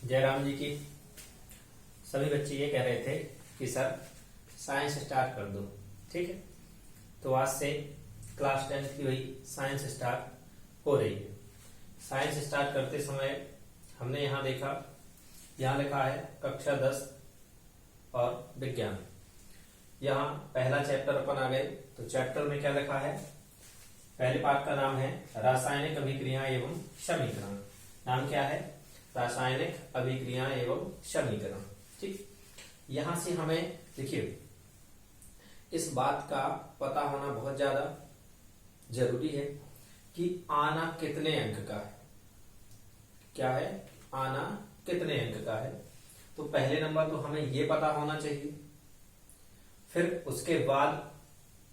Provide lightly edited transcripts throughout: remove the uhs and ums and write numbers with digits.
जयराम जी की सभी बच्चे ये कह रहे थे कि सर साइंस स्टार्ट कर दो। ठीक है, तो आज से क्लास 10 की वही साइंस स्टार्ट हो रही है। साइंस स्टार्ट करते समय हमने यहाँ देखा, यहाँ लिखा है कक्षा 10 और विज्ञान। यहाँ पहला चैप्टर अपन आ गए, तो चैप्टर में क्या लिखा है? पहले पार्ट का नाम है रासायनिक अभिक्रिया एवं समीकरण। नाम क्या है? रासायनिक अभिक्रिया एवं समीकरण। ठीक, यहां से हमें देखिए इस बात का पता होना बहुत ज्यादा जरूरी है कि आना कितने अंक का है। क्या है? आना कितने अंक का है। तो पहले नंबर तो हमें यह पता होना चाहिए, फिर उसके बाद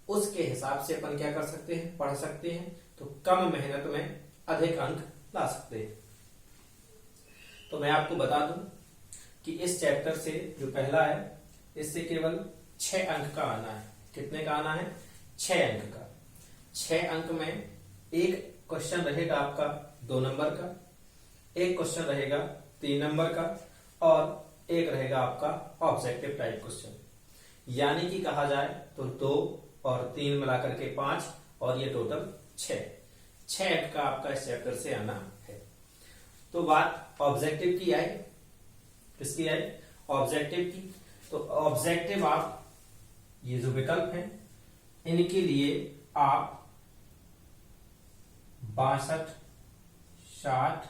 उसके हिसाब से अपन क्या कर सकते हैं? पढ़ सकते हैं, तो कम मेहनत में अधिक अंक ला सकते हैं। तो मैं आपको बता दूं कि इस चैप्टर से जो पहला है, इससे केवल 6 अंक का आना है। कितने का आना है? 6 अंक का। 6 अंक में एक क्वेश्चन रहेगा आपका 2 नंबर का, एक क्वेश्चन रहेगा 3 नंबर का, और एक रहेगा आपका ऑब्जेक्टिव टाइप क्वेश्चन। यानी कि कहा जाए तो 2 और 3 मिलाकर के 5, और ये टोटल 6 अंक का आपका इस चैप्टर से आना है। तो बात ऑब्जेक्टिव की आई, किसकी आई? ऑब्जेक्टिव की। तो ऑब्जेक्टिव आप ये जो विकल्प हैं इनके लिए आप 62, 60,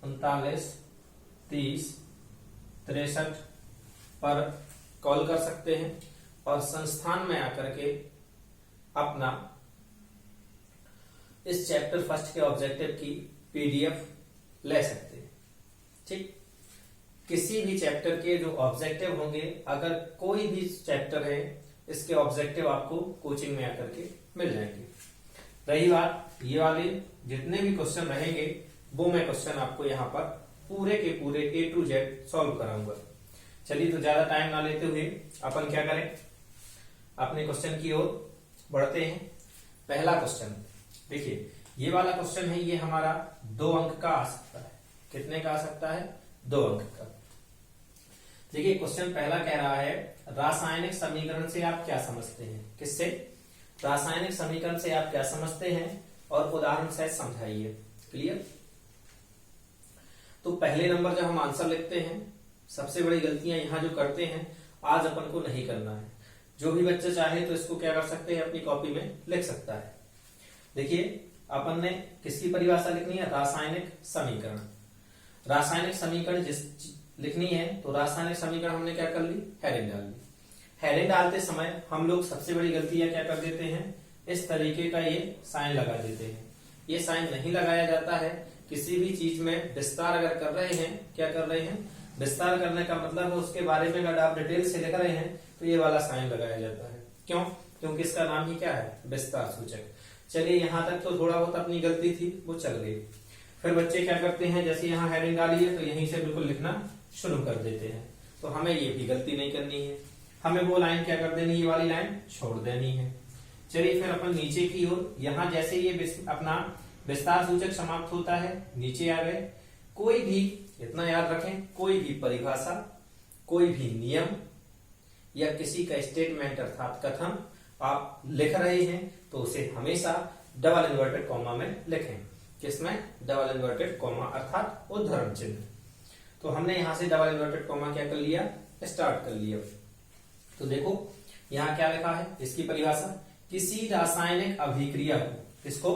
39, 30, 63 पर कॉल कर सकते हैं और संस्थान में आकर के अपना इस चैप्टर फर्स्ट के ऑब्जेक्टिव की पीडीएफ ले सकते हैं। ठीक, किसी भी चैप्टर के जो ऑब्जेक्टिव होंगे, अगर कोई भी चैप्टर है, इसके ऑब्जेक्टिव आपको कोचिंग में आकर के मिल जाएंगे। रही बात ये वाले जितने भी क्वेश्चन रहेंगे, वो मैं क्वेश्चन आपको यहाँ पर पूरे के पूरे A to Z सॉल्व कराऊंगा। चलिए, तो ज्यादा टाइम ना लेते हुए अपन क्या करें, अपने क्वेश्चन की ओर बढ़ते हैं। पहला क्वेश्चन देखिए, ये वाला क्वेश्चन है, ये हमारा 2 अंक का आ सकता है। कितने का आ सकता है? 2 अंक का। देखिए, क्वेश्चन पहला कह रहा है रासायनिक समीकरण से आप क्या समझते हैं? किससे? रासायनिक समीकरण से आप क्या समझते हैं, और उदाहरण सहित समझाइए। क्लियर? तो पहले नंबर जब हम आंसर लिखते हैं, सबसे बड़ी गलतियां यहां जो करते हैं, आज अपन को नहीं करना है। जो भी बच्चा चाहे तो इसको क्या कर सकते हैं, अपनी कॉपी में लिख सकता है। देखिए, अपन ने किसकी परिभाषा लिखनी है? रासायनिक समीकरण। रासायनिक समीकरण जिस लिखनी है, तो रासायनिक समीकरण हमने क्या कर ली? हेडिंग डाल ली। हेडिंग डालते समय हम लोग सबसे बड़ी गलतियां क्या कर देते हैं? इस तरीके का ये साइन लगा देते हैं। ये साइन नहीं लगाया जाता है। किसी भी चीज में विस्तार अगर कर रहे हैं, क्या कर रहे हैं? विस्तार करने का मतलब है उसके बारे में अगर आप डिटेल से लिख रहे हैं, तो ये वाला साइन लगाया जाता है। क्यों? क्योंकि इसका नाम ही क्या है? विस्तार सूचक। चलिए, यहां तक तो थोड़ा बहुत अपनी गलती थी, वो चल गई। फिर बच्चे क्या करते हैं, जैसे यहाँ हेडिंग डाली है तो यहीं से बिल्कुल लिखना शुरू कर देते हैं। तो हमें ये भी गलती नहीं करनी है। हमें वो लाइन क्या कर देनी है? ये वाली लाइन छोड़ देनी है। चलिए, फिर अपन नीचे की ओर, यहां जैसे ये अपना विस्तार सूचक समाप्त होता है, नीचे आ गए। कोई भी, इतना याद रखें, कोई भी परिभाषा, कोई भी नियम या किसी का स्टेटमेंट अर्थात कथन आप लिख रहे हैं, तो उसे हमेशा डबल इन्वर्टेड कॉमा में लिखें। किसमें? डबल इन्वर्टेड कॉमा अर्थात उद्धरण चिन्ह। तो हमने यहां से डबल इन्वर्टेड कॉमा क्या कर लिया? स्टार्ट कर लिया। तो देखो यहां क्या लिखा है, इसकी परिभाषा, किसी रासायनिक अभिक्रिया को, किसको?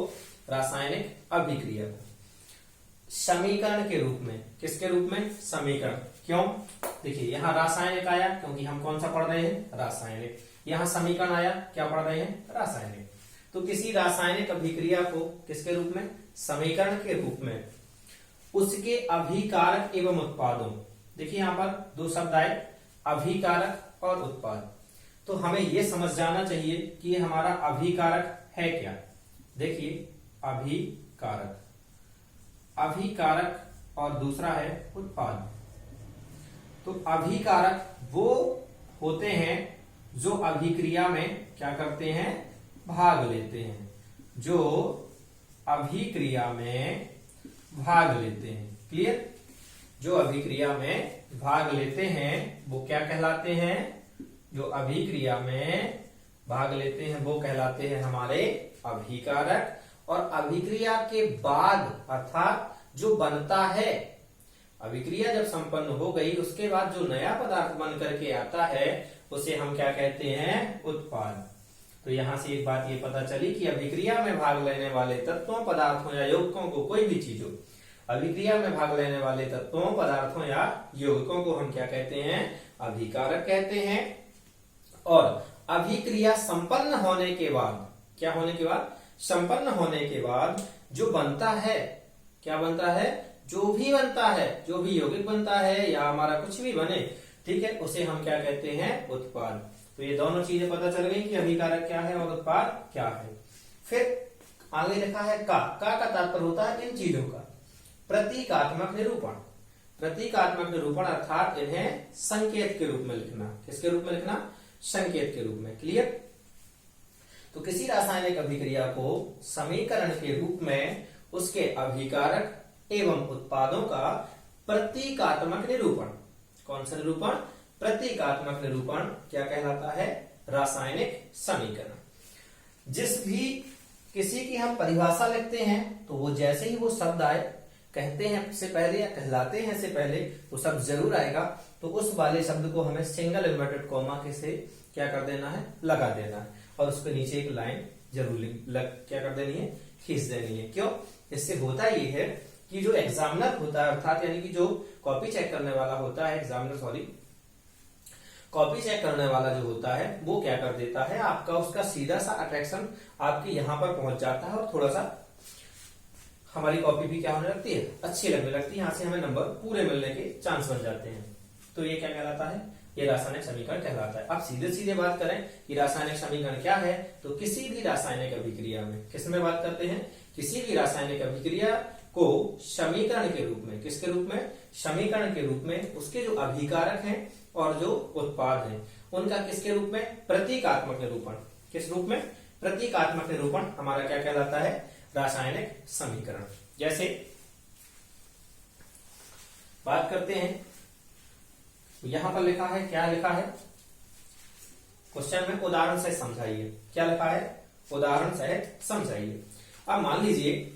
रासायनिक अभिक्रिया को समीकरण के रूप में, किसके रूप में? समीकरण। क्यों? देखिए, यहां रासायनिक आया क्योंकि हम कौन सा पढ़ रहे हैं? रासायनिक। यहां समीकरण आया, क्या पढ़ रहे हैं? रासायनिक। तो किसी रासायनिक अभिक्रिया को किसके रूप में? समीकरण के रूप में। उसके अभिकारक एवं उत्पादों, देखिए यहां पर 2 शब्द आए, अभिकारक और उत्पाद। तो हमें यह समझ जाना चाहिए कि ये हमारा अभिकारक है क्या। देखिए, अभिकारक, अभिकारक और दूसरा है उत्पाद। तो अभिकारक वो होते हैं जो अभिक्रिया में क्या करते हैं? भाग लेते हैं। जो अभिक्रिया में भाग लेते हैं। क्लियर? जो अभिक्रिया में भाग लेते हैं वो क्या कहलाते हैं? जो अभिक्रिया में भाग लेते हैं वो कहलाते हैं हमारे अभिकारक। और अभिक्रिया के बाद अर्थात जो बनता है, अभिक्रिया जब संपन्न हो गई उसके बाद जो नया पदार्थ बन करके आता है उसे हम क्या कहते हैं? उत्पाद। तो यहां से एक बात ये पता चली कि अभिक्रिया में भाग लेने वाले तत्वों, पदार्थों या यौगिकों को, कोई भी चीज हो, अभिक्रिया में भाग लेने वाले तत्वों, पदार्थों या यौगिकों को हम क्या कहते हैं? अभिकारक कहते हैं। और अभिक्रिया संपन्न होने के बाद, क्या होने के बाद? संपन्न होने के बाद जो बनता है, क्या बनता है? जो भी बनता है, जो भी यौगिक बनता है या हमारा कुछ भी बने, ठीक है, उसे हम क्या कहते हैं? उत्पाद। तो ये दोनों चीजें पता चल गई कि अभिकारक क्या है और उत्पाद क्या है। फिर आगे लिखा है का तात्पर्य होता है इन चीजों का प्रतीकात्मक निरूपण। प्रतीकात्मक निरूपण अर्थात इन्हें संकेत के रूप में लिखना। किसके रूप में लिखना? संकेत के रूप में। क्लियर? तो किसी रासायनिक अभिक्रिया को समीकरण के रूप में उसके अभिकारक एवं उत्पादों का प्रतीकात्मक निरूपण, कौन सा निरूपण? प्रतीकात्मक निरूपण क्या कहलाता है? रासायनिक समीकरण। जिस भी किसी की हम परिभाषा लिखते हैं तो वो जैसे ही वो शब्द आए, कहते हैं से पहले या कहलाते हैं से पहले वो शब्द जरूर आएगा, तो उस वाले शब्द को हमें सिंगल इन्वर्टेड कॉमा के से क्या कर देना है? लगा देना है। और उसके नीचे एक लाइन जरूर क्या कर देनी है? खींच देनी है। क्यों? इससे होता ये है कि जो एग्जामिनर होता है, अर्थात यानी कि जो कॉपी चेक करने वाला होता है, एग्जामिनर सॉरी, कॉपी चेक करने वाला जो होता है वो क्या कर देता है? आपका उसका सीधा सा अट्रैक्शन आपके यहाँ पर पहुंच जाता है और थोड़ा सा हमारी कॉपी भी क्या होने लगती है? अच्छी लगने लगती है। यहाँ से हमें नंबर पूरे मिलने के चांस बन जाते हैं। तो ये क्या कहलाता है? ये रासायनिक समीकरण कहलाता है। अब सीधे सीधे बात करें कि रासायनिक समीकरण क्या है, तो किसी भी रासायनिक अभिक्रिया में, किसमें बात करते हैं? किसी भी रासायनिक अभिक्रिया को समीकरण के रूप में, किसके रूप में? समीकरण के रूप में उसके जो अभिकारक हैं और जो उत्पाद हैं उनका किसके रूप में? प्रतीकात्मक निरूपण। किस रूप में? प्रतीकात्मक निरूपण हमारा क्या कहलाता है? रासायनिक समीकरण। जैसे बात करते हैं, यहां पर लिखा है, क्या लिखा है क्वेश्चन में? उदाहरण से समझाइए। क्या लिखा है? उदाहरण सहित समझाइए। अब मान लीजिए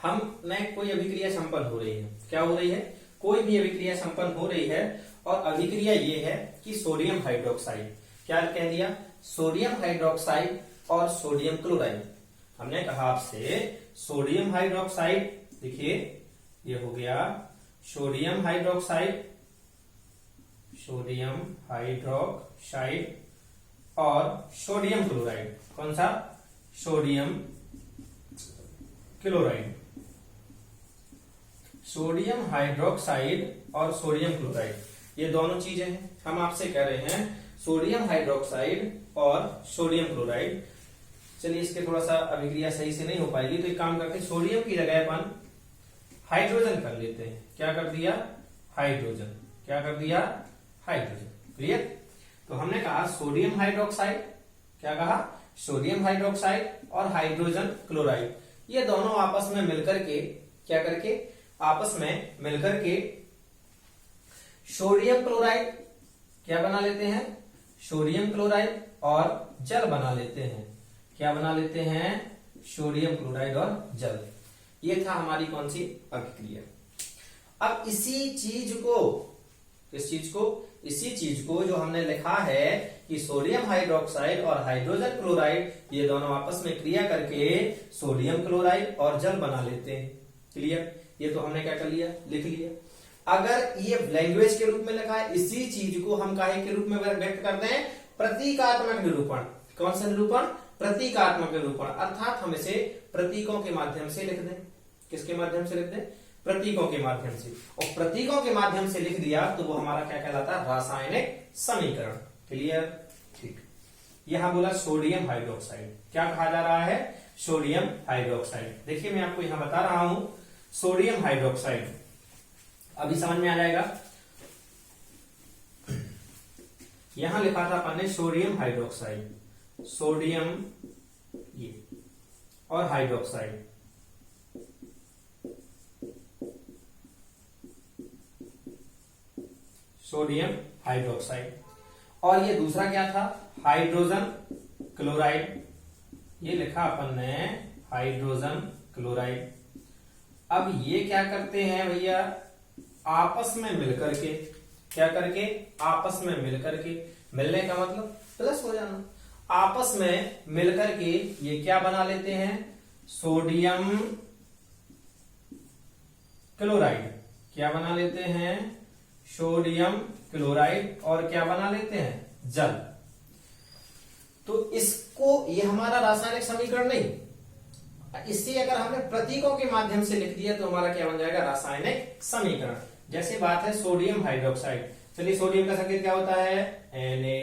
हमने कोई अभिक्रिया संपन्न हो रही है। क्या हो रही है? कोई भी अभिक्रिया संपन्न हो रही है और अभिक्रिया ये है कि सोडियम हाइड्रोक्साइड, क्या कह दिया? सोडियम हाइड्रोक्साइड और सोडियम क्लोराइड। हमने कहा आपसे सोडियम हाइड्रोक्साइड, देखिए ये हो गया सोडियम हाइड्रोक्साइड, सोडियम हाइड्रोक्साइड और सोडियम क्लोराइड। कौन सा? Sodium chloride. सोडियम हाइड्रोक्साइड और सोडियम क्लोराइड ये दोनों चीजें हैं। हम आपसे कह रहे हैं सोडियम हाइड्रोक्साइड और सोडियम क्लोराइड। चलिए इसके थोड़ा सा अभिक्रिया सही से नहीं हो पाएगी, तो एक काम करते हैं, सोडियम की जगह अपन हाइड्रोजन कर लेते हैं। क्या कर दिया? हाइड्रोजन। क्या कर दिया? हाइड्रोजन। क्लियर? तो हमने कहा सोडियम हाइड्रोक्साइड, क्या कहा? सोडियम हाइड्रोक्साइड और हाइड्रोजन क्लोराइड, ये दोनों आपस में मिलकर के क्या करके? आपस में मिलकर के सोडियम क्लोराइड क्या बना लेते हैं? सोडियम क्लोराइड और जल बना लेते हैं। क्या बना लेते हैं? सोडियम क्लोराइड और जल। ये था हमारी कौन सी? अभिक्रिया। अब इसी चीज को, इस चीज को, इसी चीज को जो हमने लिखा है कि सोडियम हाइड्रोक्साइड और हाइड्रोजन क्लोराइड ये दोनों आपस में क्रिया करके सोडियम क्लोराइड और जल बना लेते हैं। क्लियर? ये तो हमने क्या कर लिया? लिख लिया। अगर ये लैंग्वेज के रूप में लिखा है, इसी चीज को हम काहे के रूप में व्यक्त करते हैं? प्रतीकात्मक निरूपण। कौन सा निरूपण? प्रतीकात्मक निरूपण। अर्थात हम इसे प्रतीकों के माध्यम से लिख दें। किसके माध्यम से लिख दें? प्रतीकों के माध्यम से। और प्रतीकों के माध्यम से लिख दिया तो वो हमारा क्या कहलाता है? रासायनिक समीकरण। क्लियर? ठीक। यहां बोला सोडियम हाइड्रोक्साइड, क्या कहा जा रहा है? Sodium hydroxide. देखिए मैं आपको यहां बता रहा हूं सोडियम हाइड्रोक्साइड, अभी समझ में आ जाएगा। यहां लिखा था अपन ने सोडियम हाइड्रोक्साइड, सोडियम ये और हाइड्रोक्साइड, सोडियम हाइड्रोक्साइड। और ये दूसरा क्या था, हाइड्रोजन क्लोराइड, ये लिखा अपन ने हाइड्रोजन क्लोराइड। अब ये क्या करते हैं भैया, आपस में मिलकर के, क्या करके, आपस में मिलकर के, मिलने का मतलब प्लस हो जाना, आपस में मिलकर के ये क्या बना लेते हैं, सोडियम क्लोराइड। क्या बना लेते हैं, सोडियम क्लोराइड। और क्या बना लेते हैं, जल। तो इसको, ये हमारा रासायनिक समीकरण नहीं, इसे अगर हमने प्रतीकों के माध्यम से लिख दिया तो हमारा क्या बन जाएगा, रासायनिक समीकरण। जैसे बात है सोडियम हाइड्रोक्साइड, चलिए सोडियम का संकेत क्या होता है, Na,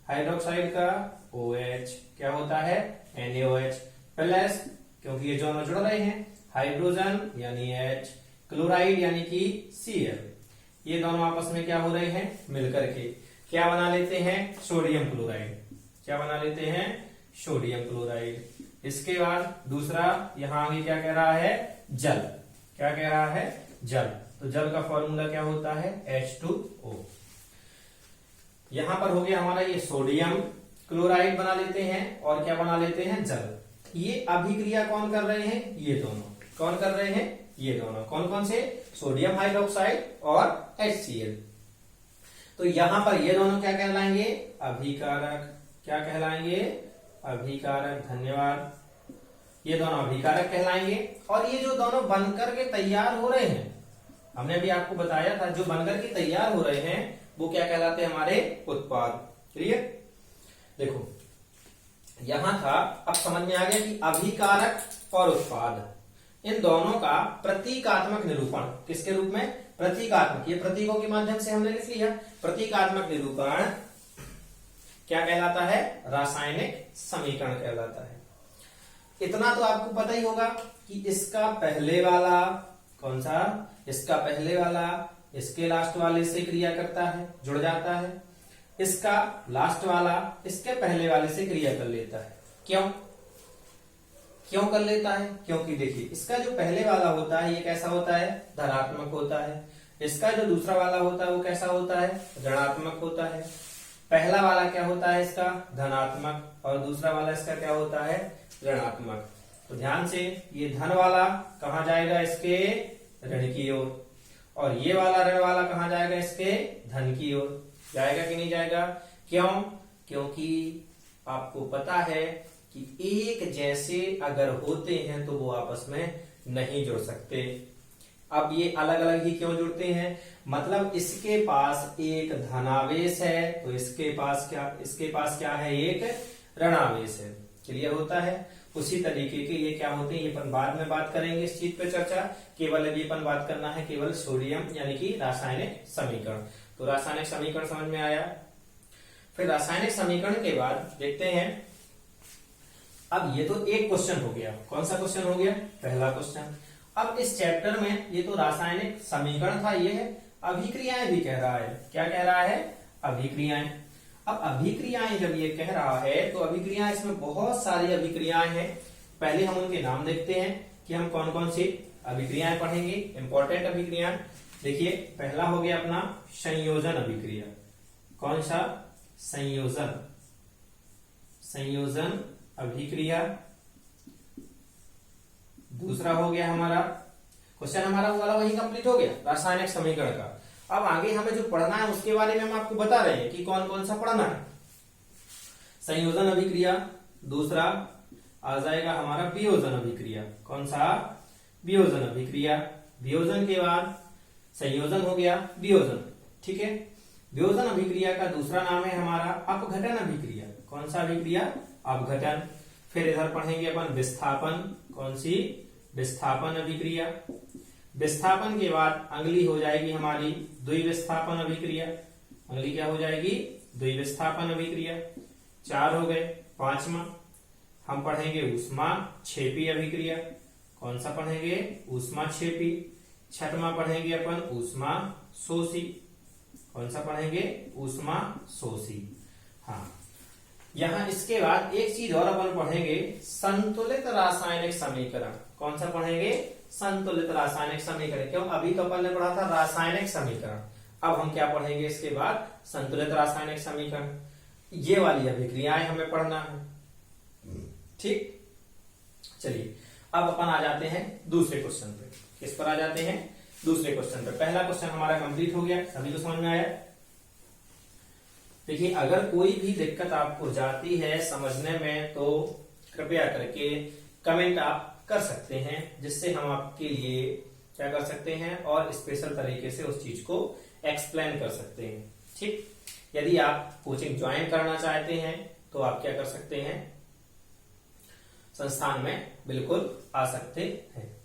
हाइड्रोक्साइड का OH क्या होता है, NaOH प्लस, क्योंकि ये दोनों जुड़ रहे हैं, हाइड्रोजन यानी H, क्लोराइड यानी कि Cl, ये दोनों आपस में क्या हो रहे हैं, मिलकर के क्या बना लेते हैं, सोडियम क्लोराइड। क्या बना लेते हैं, सोडियम क्लोराइड। इसके बाद दूसरा, यहां आगे क्या कह रहा है, जल। क्या कह रहा है, जल। तो जल का फॉर्मूला क्या होता है, H2O। यहां पर हो गया हमारा ये सोडियम क्लोराइड बना लेते हैं और क्या बना लेते हैं, जल। ये अभिक्रिया कौन कर रहे हैं, ये दोनों। कौन कर रहे हैं, ये दोनों। कौन कौन से, सोडियम हाइड्रोक्साइड और HCl। तो यहां पर ये दोनों क्या कहलाएंगे, अभिकारक। क्या कहलाएंगे, अभिकारक। धन्यवाद। ये दोनों अभिकारक कहलाएंगे। और ये जो दोनों बनकर के तैयार हो रहे हैं, हमने अभी आपको बताया था, जो बनकर के तैयार हो रहे हैं वो क्या कहलाते हैं, हमारे उत्पाद। क्लियर। देखो यहां था, अब समझ में आ गया कि अभिकारक और उत्पाद, इन दोनों का प्रतीकात्मक निरूपण, किसके रूप में, प्रतीकात्मक। ये प्रतीकों के माध्यम से हमने लिख लिया। प्रतीकात्मक निरूपण क्या कहलाता है, रासायनिक समीकरण कहलाता है। इतना तो आपको पता ही होगा कि इसका पहले वाला कौन सा, इसका पहले वाला इसके लास्ट वाले से क्रिया करता है, जुड़ जाता है। इसका लास्ट वाला इसके पहले वाले से क्रिया कर लेता है। क्यों, क्यों कर लेता है, क्योंकि देखिए इसका जो पहले वाला होता है ये कैसा होता है, धनात्मक होता है। इसका जो दूसरा वाला होता है वो कैसा होता है, ऋणात्मक होता है। पहला वाला क्या होता है इसका, धनात्मक, और दूसरा वाला इसका क्या होता है, ऋणात्मक। तो ध्यान से, ये धन वाला कहां जाएगा, इसके ऋण की ओर, और ये वाला ऋण वाला कहां जाएगा, इसके धन की ओर। जाएगा कि नहीं जाएगा, क्यों, क्योंकि आपको पता है कि एक जैसे अगर होते हैं तो वो आपस में नहीं जुड़ सकते। अब ये अलग अलग ही क्यों जुड़ते हैं, मतलब इसके पास एक धनावेश है तो इसके पास क्या है, एक ऋणावेश है। क्लियर होता है। उसी तरीके के ये क्या होते हैं, ये अपन बाद में बात करेंगे इस चीज पे चर्चा। केवल अभी अपन बात करना है केवल सोडियम यानी कि रासायनिक समीकरण। तो रासायनिक समीकरण समझ में आया। फिर रासायनिक समीकरण के बाद देखते हैं, अब ये तो एक क्वेश्चन हो गया। कौन सा क्वेश्चन हो गया, पहला क्वेश्चन। अब इस चैप्टर में ये तो रासायनिक समीकरण था, ये है अभिक्रियाएं भी कह रहा है। क्या कह रहा है, अभिक्रियाएं। अब अभिक्रियाएं जब ये कह रहा है तो अभिक्रियाएं, इसमें बहुत सारी अभिक्रियाएं हैं। पहले हम उनके नाम देखते हैं कि हम कौन कौन सी अभिक्रियाएं पढ़ेंगे, इंपॉर्टेंट अभिक्रियाएं। देखिए पहला हो गया अपना संयोजन अभिक्रिया। कौन सा, संयोजन, संयोजन अभिक्रिया। दूसरा हो गया हमारा क्वेश्चन, हमारा वाला वही कंप्लीट हो गया रासायनिक समीकरण का। अब आगे हमें जो पढ़ना है उसके बारे में हम आपको बता रहे हैं कि कौन कौन सा पढ़ना है। संयोजन अभिक्रिया। दूसरा आ जाएगा हमारा वियोजन अभिक्रिया। कौन सा, वियोजन अभिक्रिया। वियोजन के बाद संयोजन हो गया, वियोजन। ठीक है। वियोजन अभिक्रिया का दूसरा नाम है हमारा अपघटन अभिक्रिया। कौन सा अभिक्रिया, अपघटन। फिर इधर पढ़ेंगे अपन विस्थापन। कौन सी, विस्थापन अभिक्रिया। विस्थापन के बाद अगली हो जाएगी हमारी द्विविस्थापन अभिक्रिया। अगली क्या हो जाएगी, द्विविस्थापन अभिक्रिया। 4 हो गए। 5वां हम पढ़ेंगे ऊष्माक्षेपी अभिक्रिया। कौन सा पढ़ेंगे, ऊष्माक्षेपी। 6वां पढ़ेंगे अपन ऊष्माशोषी। कौन सा पढ़ेंगे, ऊष्माशोषी। हाँ, यहां इसके बाद एक चीज और अपन पढ़ेंगे, संतुलित रासायनिक समीकरण। कौन सा पढ़ेंगे, संतुलित रासायनिक समीकरण। क्यों, अभी तो अपन ने पढ़ा था रासायनिक समीकरण, अब हम क्या पढ़ेंगे इसके बाद, संतुलित रासायनिक समीकरण, ये वाली अभिक्रियाएं हमें पढ़ना है। ठीक, चलिए अब अपन आ जाते हैं दूसरे क्वेश्चन पे। किस पर आ जाते हैं? दूसरे क्वेश्चन पे। पहला क्वेश्चन हमारा कंप्लीट हो गया, सभी को समझ में आया। देखिए, अगर कोई भी दिक्कत आपको जाती है समझने में तो कृपया करके कमेंट आप कर सकते हैं, जिससे हम आपके लिए क्या कर सकते हैं और स्पेशल तरीके से उस चीज को एक्सप्लेन कर सकते हैं। ठीक, यदि आप कोचिंग ज्वाइन करना चाहते हैं तो आप क्या कर सकते हैं, संस्थान में बिल्कुल आ सकते हैं।